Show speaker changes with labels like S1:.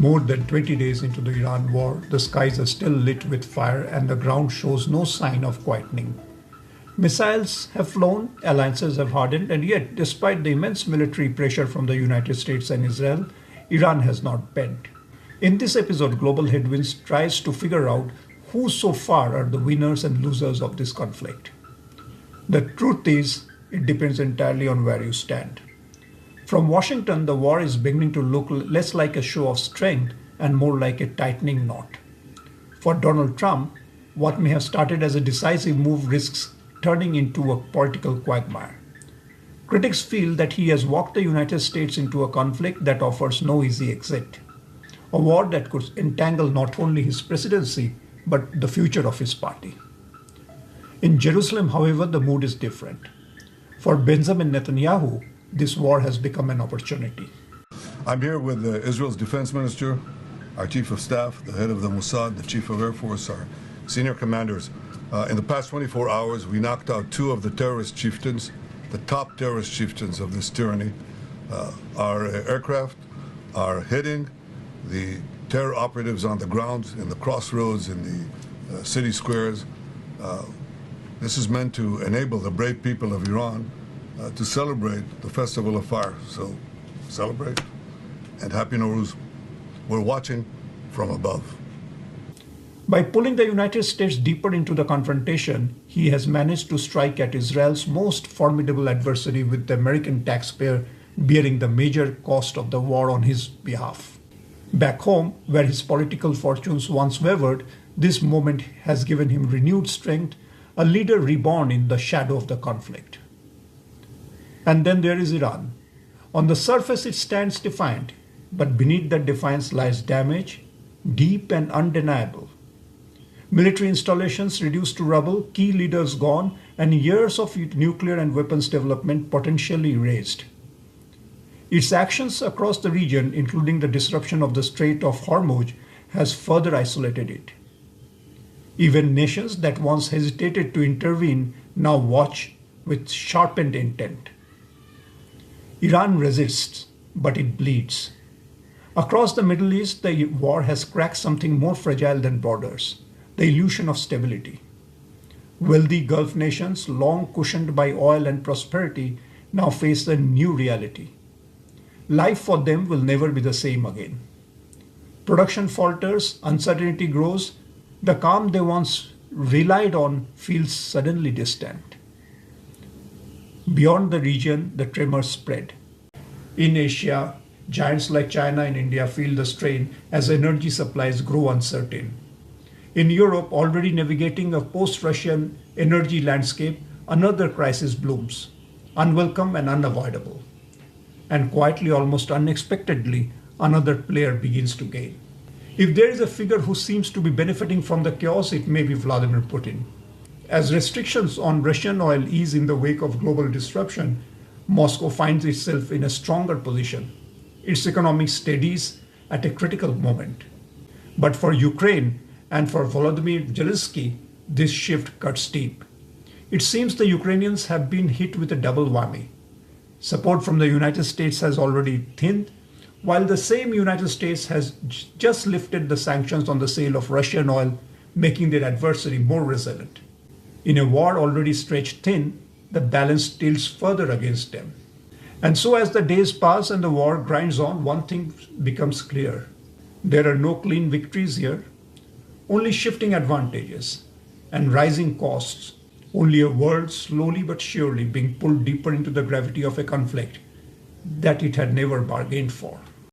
S1: More than 20 days into the Iran war, the skies are still lit with fire and the ground shows no sign of quietening. Missiles have flown, alliances have hardened, and yet, despite the immense military pressure from the United States and Israel, Iran has not bent. In this episode, Global Headwinds tries to figure out who so far are the winners and losers of this conflict. The truth is, it depends entirely on where you stand. From Washington, the war is beginning to look less like a show of strength and more like a tightening knot. For Donald Trump, what may have started as a decisive move risks turning into a political quagmire. Critics feel that he has walked the United States into a conflict that offers no easy exit. A war that could entangle not only his presidency, but the future of his party. In Jerusalem, however, the mood is different. For Benjamin Netanyahu, this war has become an opportunity.
S2: I'm here with Israel's defense minister, our chief of staff, the head of the Mossad, the chief of Air Force, our senior commanders. In the past 24 hours, we knocked out two of the terrorist chieftains, the top terrorist chieftains of this tyranny. Our aircraft are hitting the terror operatives on the ground, in the crossroads, in the city squares. This is meant to enable the brave people of Iran to celebrate the Festival of Fire. So celebrate and Happy Nowruz. We're watching from above.
S1: By pulling the United States deeper into the confrontation, he has managed to strike at Israel's most formidable adversary, with the American taxpayer bearing the major cost of the war on his behalf. Back home, where his political fortunes once wavered, this moment has given him renewed strength, a leader reborn in the shadow of the conflict. And then there is Iran. On the surface, it stands defiant, but beneath that defiance lies damage, deep and undeniable. Military installations reduced to rubble, key leaders gone, and years of nuclear and weapons development potentially erased. Its actions across the region, including the disruption of the Strait of Hormuz, has further isolated it. Even nations that once hesitated to intervene now watch with sharpened intent. Iran resists, but it bleeds. Across the Middle East, the war has cracked something more fragile than borders: the illusion of stability. Wealthy Gulf nations, long cushioned by oil and prosperity, now face a new reality. Life for them will never be the same again. Production falters, uncertainty grows, the calm they once relied on feels suddenly distant. Beyond the region, the tremors spread. In Asia, giants like China and India feel the strain as energy supplies grow uncertain. In Europe, already navigating a post-Russian energy landscape, another crisis blooms, unwelcome and unavoidable. And quietly, almost unexpectedly, another player begins to gain. If there is a figure who seems to be benefiting from the chaos, it may be Vladimir Putin. As restrictions on Russian oil ease in the wake of global disruption, Moscow finds itself in a stronger position. Its economy steadies at a critical moment. But for Ukraine and for Volodymyr Zelensky, this shift cuts deep. It seems the Ukrainians have been hit with a double whammy. Support from the United States has already thinned, while the same United States has just lifted the sanctions on the sale of Russian oil, making their adversary more resilient. In a war already stretched thin, the balance tilts further against them. And so as the days pass and the war grinds on, one thing becomes clear. There are no clean victories here, only shifting advantages and rising costs, only a world slowly but surely being pulled deeper into the gravity of a conflict that it had never bargained for.